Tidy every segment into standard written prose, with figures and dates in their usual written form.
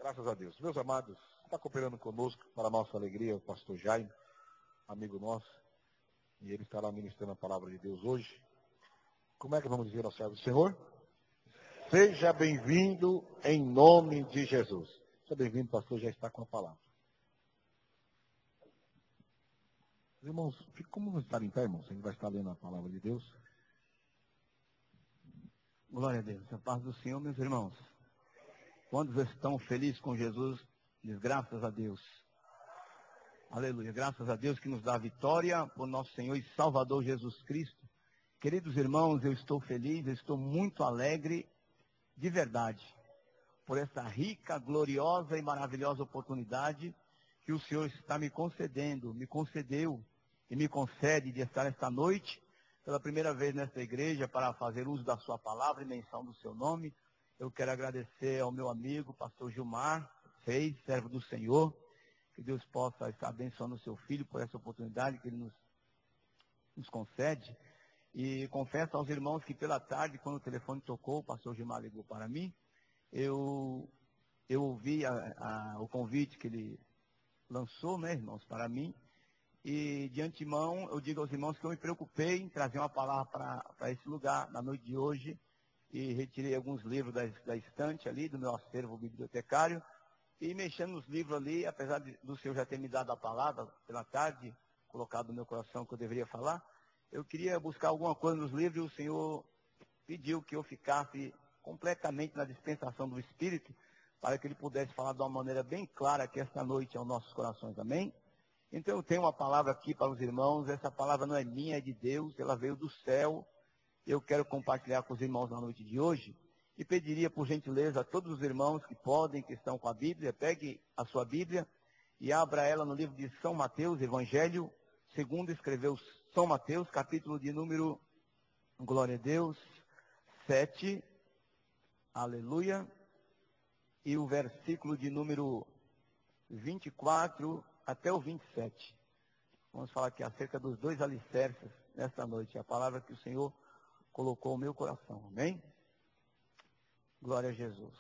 Graças a Deus. Meus amados, está cooperando conosco, para a nossa alegria, o pastor Jaime, amigo nosso, e ele estará ministrando a palavra de Deus hoje. Como é que vamos dizer ao servo do Senhor? Seja bem-vindo em nome de Jesus. Seja bem-vindo, pastor, já está com a palavra. Irmãos, como vamos estar em pé, irmãos? A gente vai estar lendo a palavra de Deus. Glória a Deus. A paz do Senhor, meus irmãos. Quantos estão felizes com Jesus? Diz graças a Deus. Aleluia. Graças a Deus que nos dá a vitória por nosso Senhor e Salvador Jesus Cristo. Queridos irmãos, eu estou feliz, eu estou muito alegre, de verdade, por essa rica, gloriosa e maravilhosa oportunidade que o Senhor está me concedendo, me concedeu e me concede de estar esta noite, pela primeira vez nesta igreja, para fazer uso da sua palavra e menção do seu nome. Eu quero agradecer ao meu amigo, pastor Gilmar, servo do Senhor, que Deus possa estar abençoando o seu filho por essa oportunidade que ele nos concede. E confesso aos irmãos que pela tarde, quando o telefone tocou, o pastor Gilmar ligou para mim, eu ouvi o convite que ele lançou, né, irmãos, para mim, e de antemão eu digo aos irmãos que eu me preocupei em trazer uma palavra para esse lugar, na noite de hoje, e retirei alguns livros da estante ali, do meu acervo bibliotecário, e mexendo nos livros ali, apesar do Senhor já ter me dado a palavra pela tarde, colocado no meu coração que eu deveria falar, eu queria buscar alguma coisa nos livros e o Senhor pediu que eu ficasse completamente na dispensação do Espírito, para que Ele pudesse falar de uma maneira bem clara aqui esta noite aos nossos corações, amém? Então eu tenho uma palavra aqui para os irmãos, essa palavra não é minha, é de Deus, ela veio do céu. Eu quero compartilhar com os irmãos na noite de hoje e pediria, por gentileza, a todos os irmãos que podem, que estão com a Bíblia, pegue a sua Bíblia e abra ela no livro de São Mateus, Evangelho, segundo escreveu São Mateus, capítulo de número, glória a Deus, 7, aleluia, e o versículo de número 24 até o 27. Vamos falar aqui acerca dos dois alicerces nesta noite, a palavra que o Senhor colocou no meu coração, amém? Glória a Jesus.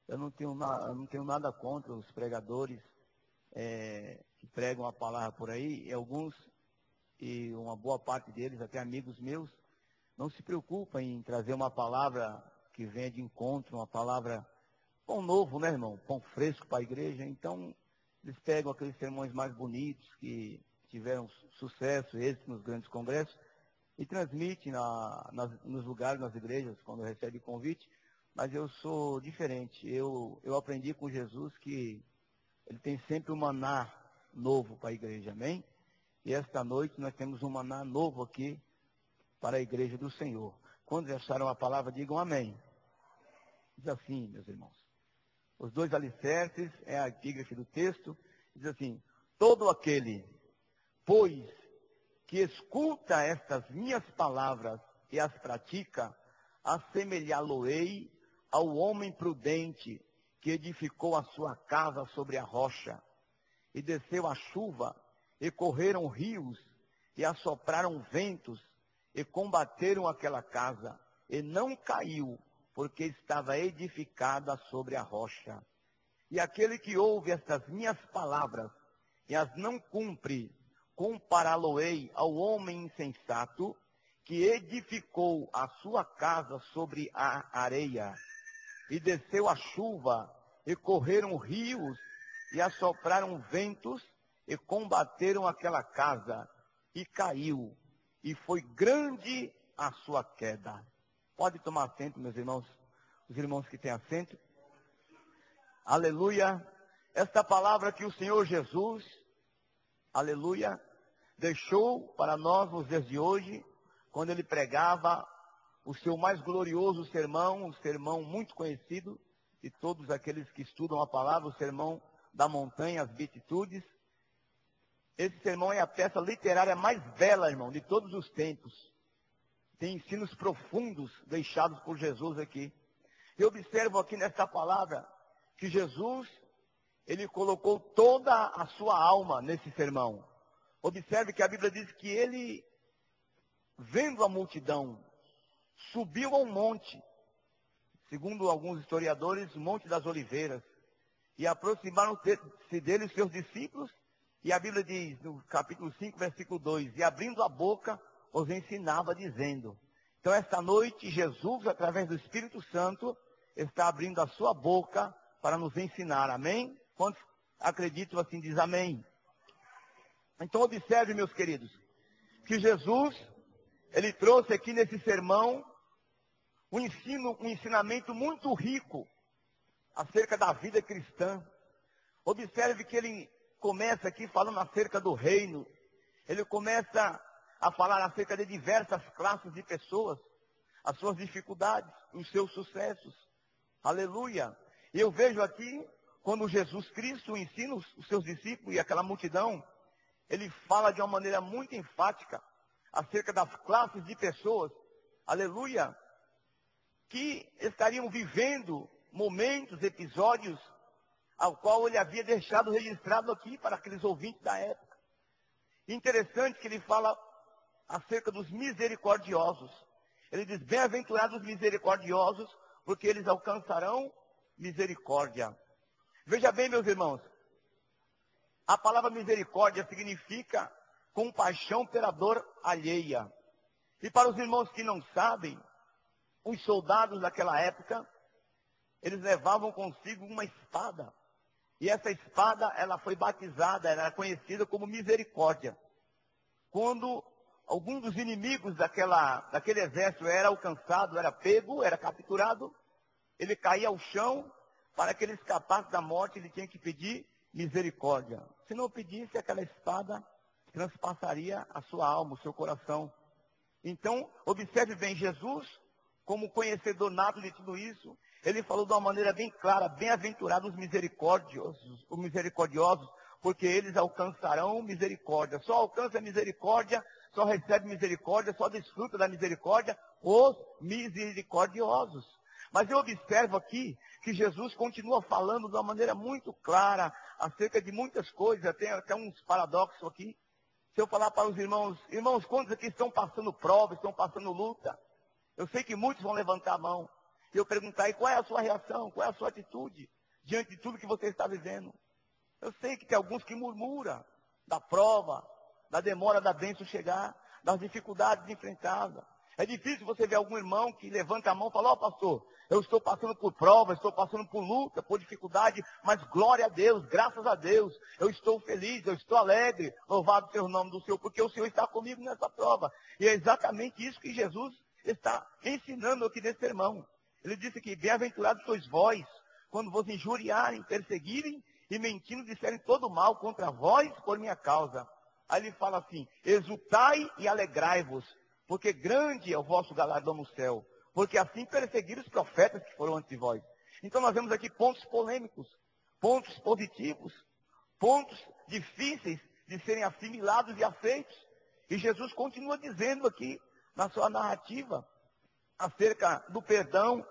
Eu não tenho nada contra os pregadores que pregam a palavra por aí, e alguns, e uma boa parte deles, até amigos meus, não se preocupam em trazer uma palavra que venha de encontro, uma palavra pão novo, né, irmão? Pão fresco para a igreja. Então, eles pegam aqueles sermões mais bonitos que tiveram sucesso, êxito nos grandes congressos, e transmite nos lugares, nas igrejas, quando recebe convite, mas eu sou diferente. Eu aprendi com Jesus que Ele tem sempre um maná novo para a igreja, amém? E esta noite nós temos um maná novo aqui para a igreja do Senhor. Quando acharam a palavra, digam amém. Diz assim, meus irmãos. Os dois alicerces, é a epígrafe do texto, diz assim: todo aquele, pois, que escuta estas minhas palavras e as pratica, assemelhá-lo-ei ao homem prudente que edificou a sua casa sobre a rocha. E desceu a chuva, e correram rios, e assopraram ventos, e combateram aquela casa, e não caiu, porque estava edificada sobre a rocha. E aquele que ouve estas minhas palavras, e as não cumpre, compará-lo-ei ao homem insensato que edificou a sua casa sobre a areia. E desceu a chuva, e correram rios, e assopraram ventos, e combateram aquela casa, e caiu, e foi grande a sua queda. Pode tomar assento, meus irmãos, os irmãos que têm assento. Aleluia. Esta palavra que o Senhor Jesus, aleluia, deixou para nós nos dias de hoje, quando ele pregava o seu mais glorioso sermão, um sermão muito conhecido de todos aqueles que estudam a palavra, o sermão da montanha, as beatitudes. Esse sermão é a peça literária mais bela, irmão, de todos os tempos. Tem ensinos profundos deixados por Jesus aqui. Eu observo aqui nesta palavra que Jesus, ele colocou toda a sua alma nesse sermão. Observe que a Bíblia diz que ele, vendo a multidão, subiu ao monte, segundo alguns historiadores, o Monte das Oliveiras. E aproximaram-se dele os seus discípulos, e a Bíblia diz, no capítulo 5, versículo 2, e abrindo a boca, os ensinava, dizendo. Então, esta noite, Jesus, através do Espírito Santo, está abrindo a sua boca para nos ensinar. Amém? Quantos acreditam assim, diz amém. Então, observe, meus queridos, que Jesus, ele trouxe aqui nesse sermão um ensinamento muito rico acerca da vida cristã. Observe que ele começa aqui falando acerca do reino. Ele começa a falar acerca de diversas classes de pessoas, as suas dificuldades, os seus sucessos. Aleluia! E eu vejo aqui, quando Jesus Cristo ensina os seus discípulos e aquela multidão, ele fala de uma maneira muito enfática acerca das classes de pessoas, aleluia, que estariam vivendo momentos, episódios, ao qual ele havia deixado registrado aqui para aqueles ouvintes da época. Interessante que ele fala acerca dos misericordiosos. Ele diz, bem-aventurados os misericordiosos, porque eles alcançarão misericórdia. Veja bem, meus irmãos, a palavra misericórdia significa compaixão pela dor alheia. E para os irmãos que não sabem, os soldados daquela época, eles levavam consigo uma espada. E essa espada, ela foi batizada, ela era conhecida como misericórdia. Quando algum dos inimigos daquele exército era alcançado, era pego, era capturado, ele caía ao chão, para que ele escapasse da morte, ele tinha que pedir misericórdia. Se não pedisse, aquela espada transpassaria a sua alma, o seu coração. Então, observe bem, Jesus, como conhecedor nato de tudo isso, ele falou de uma maneira bem clara, bem-aventurados os misericordiosos, porque eles alcançarão misericórdia. Só alcança misericórdia, só recebe misericórdia, só desfruta da misericórdia os misericordiosos. Mas eu observo aqui que Jesus continua falando de uma maneira muito clara acerca de muitas coisas, tem até uns paradoxos aqui. Se eu falar para os irmãos, quantos aqui estão passando prova, estão passando luta? Eu sei que muitos vão levantar a mão. E eu perguntar, e qual é a sua reação, qual é a sua atitude diante de tudo que você está vivendo? Eu sei que tem alguns que murmuram da prova, da demora da bênção chegar, das dificuldades enfrentadas. É difícil você ver algum irmão que levanta a mão e fala, ó pastor, eu estou passando por prova, estou passando por luta, por dificuldade, mas glória a Deus, graças a Deus, eu estou feliz, eu estou alegre, louvado seja o nome do Senhor, porque o Senhor está comigo nessa prova. E é exatamente isso que Jesus está ensinando aqui nesse sermão. Ele disse que bem-aventurados sois vós, quando vos injuriarem, perseguirem e mentindo disserem todo mal contra vós por minha causa. Aí ele fala assim, exultai e alegrai-vos, porque grande é o vosso galardão no céu, porque assim perseguiram os profetas que foram antes de vós. Então nós vemos aqui pontos polêmicos, pontos positivos, pontos difíceis de serem assimilados e aceitos. E Jesus continua dizendo aqui, na sua narrativa, acerca do perdão,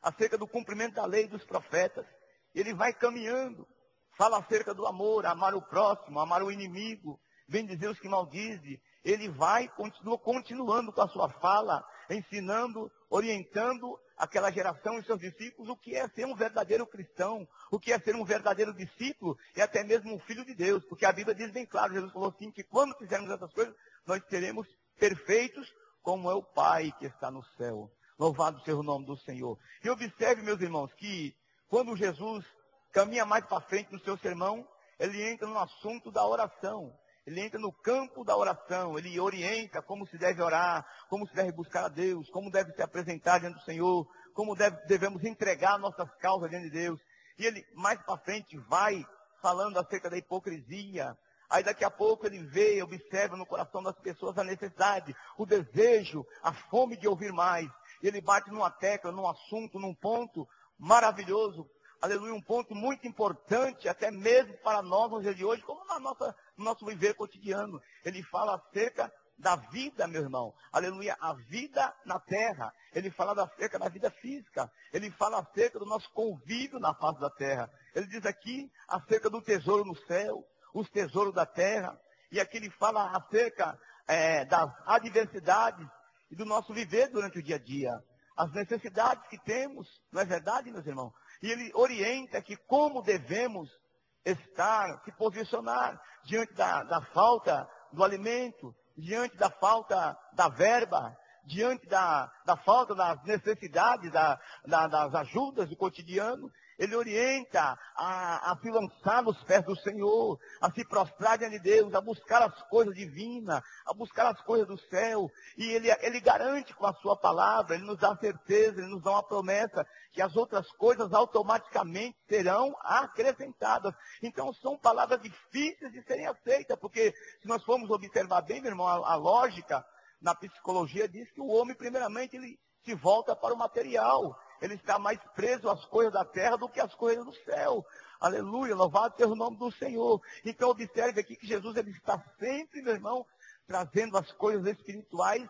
acerca do cumprimento da lei dos profetas. Ele vai caminhando, fala acerca do amor, amar o próximo, amar o inimigo, bendizer os que maldizem. Ele vai, continua continuando com a sua fala, ensinando, orientando aquela geração e seus discípulos o que é ser um verdadeiro cristão, o que é ser um verdadeiro discípulo e até mesmo um filho de Deus. Porque a Bíblia diz bem claro, Jesus falou assim, que quando fizermos essas coisas, nós seremos perfeitos como é o Pai que está no céu. Louvado seja o nome do Senhor. E observe, meus irmãos, que quando Jesus caminha mais para frente no seu sermão, ele entra no assunto da oração. Ele entra no campo da oração, ele orienta como se deve orar, como se deve buscar a Deus, como deve se apresentar diante do Senhor, como devemos entregar nossas causas diante de Deus. E ele, mais para frente, vai falando acerca da hipocrisia. Aí daqui a pouco ele vê, observa no coração das pessoas a necessidade, o desejo, a fome de ouvir mais. E ele bate numa tecla, num assunto, num ponto maravilhoso. Aleluia, um ponto muito importante, até mesmo para nós no dia de hoje, como no nosso viver cotidiano. Ele fala acerca da vida, meu irmão. Aleluia, a vida na terra. Ele fala acerca da vida física. Ele fala acerca do nosso convívio na face da terra. Ele diz aqui acerca do tesouro no céu, os tesouros da terra. E aqui ele fala acerca das adversidades e do nosso viver durante o dia a dia. as necessidades que temos, não é verdade, meus irmãos? E ele orienta que como devemos estar, se posicionar diante da falta do alimento, diante da falta da verba, diante da falta das necessidades, das ajudas do cotidiano. Ele orienta a se lançar nos pés do Senhor, a se prostrar diante de Deus, a buscar as coisas divinas, a buscar as coisas do céu. E ele garante com a sua palavra, ele nos dá certeza, ele nos dá uma promessa que as outras coisas automaticamente serão acrescentadas. Então são palavras difíceis de serem aceitas, porque se nós formos observar bem, meu irmão, a lógica na psicologia diz que o homem, primeiramente, ele se volta para o material. Ele está mais preso às coisas da terra do que às coisas do céu. Aleluia, louvado seja o nome do Senhor. Então observe aqui que Jesus ele está sempre, meu irmão, trazendo as coisas espirituais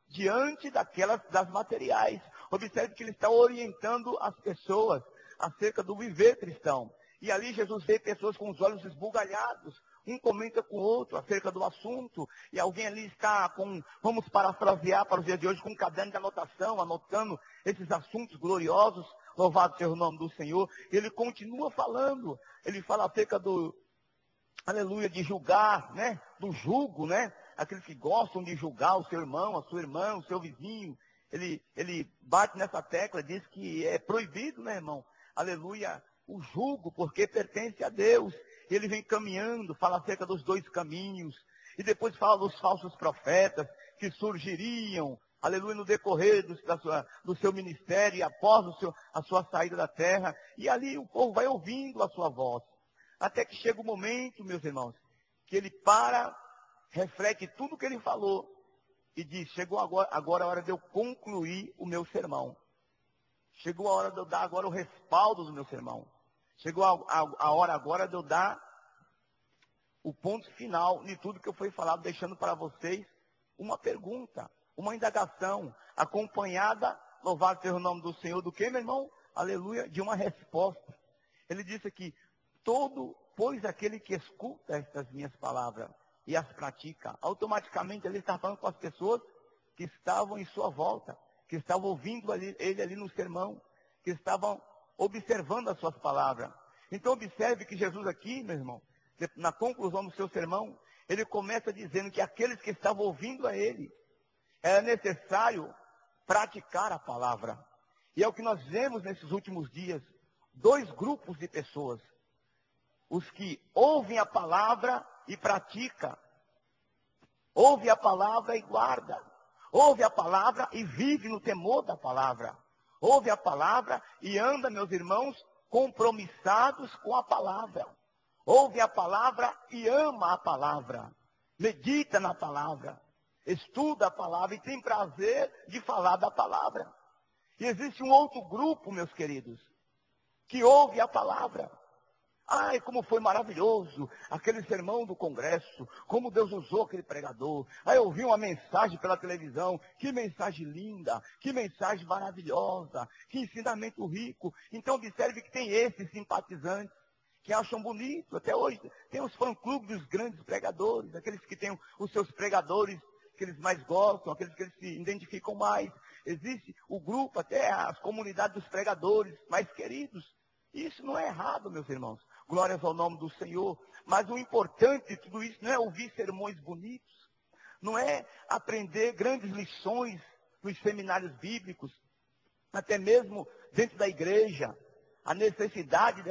diante das materiais. Observe que ele está orientando as pessoas acerca do viver cristão. E ali Jesus vê pessoas com os olhos esbugalhados. Um comenta com o outro acerca do assunto, e alguém ali está com, vamos parafrasear para os dias de hoje, com um caderno de anotação, anotando esses assuntos gloriosos, louvado seja o nome do Senhor. Ele continua falando, ele fala acerca do, aleluia, de julgar, né, do jugo, né, aqueles que gostam de julgar o seu irmão, a sua irmã, o seu vizinho. Ele bate nessa tecla, diz que é proibido, né, irmão, aleluia, o jugo, porque pertence a Deus. Ele vem caminhando, fala acerca dos dois caminhos, e depois fala dos falsos profetas que surgiriam, aleluia, no decorrer do seu ministério e após a sua saída da terra. E ali o povo vai ouvindo a sua voz. Até que chega o momento, meus irmãos, que ele para, reflete tudo o que ele falou e diz: chegou agora a hora de eu concluir o meu sermão. Chegou a hora de eu dar agora o respaldo do meu sermão. Chegou a hora agora de eu dar o ponto final de tudo que foi falado, deixando para vocês uma pergunta, uma indagação, acompanhada, louvado seja o nome do Senhor, do que, meu irmão? Aleluia, de uma resposta. Ele disse aqui: pois aquele que escuta estas minhas palavras e as pratica, automaticamente ele está falando com as pessoas que estavam em sua volta, que estavam ouvindo ele ali no sermão, que estavam observando as suas palavras. Então observe que Jesus aqui, meu irmão, na conclusão do seu sermão, ele começa dizendo que aqueles que estavam ouvindo a ele, era necessário praticar a palavra. E é o que nós vemos nesses últimos dias, dois grupos de pessoas. Os que ouvem a palavra e praticam. Ouve a palavra e guarda. Ouve a palavra e vive no temor da palavra. Ouve a palavra e anda, meus irmãos, compromissados com a palavra. Ouve a palavra e ama a palavra. Medita na palavra. Estuda a palavra e tem prazer de falar da palavra. E existe um outro grupo, meus queridos, que ouve a palavra. Ai, como foi maravilhoso aquele sermão do congresso, como Deus usou aquele pregador. Ai, eu ouvi uma mensagem pela televisão, que mensagem linda, que mensagem maravilhosa, que ensinamento rico. Então observe que tem esses simpatizantes que acham bonito. Até hoje tem os fã-clubes dos grandes pregadores, aqueles que têm os seus pregadores que eles mais gostam, aqueles que eles se identificam mais. Existe o grupo, até as comunidades dos pregadores mais queridos. Isso não é errado, meus irmãos. Glórias ao nome do Senhor. Mas o importante de tudo isso não é ouvir sermões bonitos. Não é aprender grandes lições nos seminários bíblicos. Até mesmo dentro da igreja. A necessidade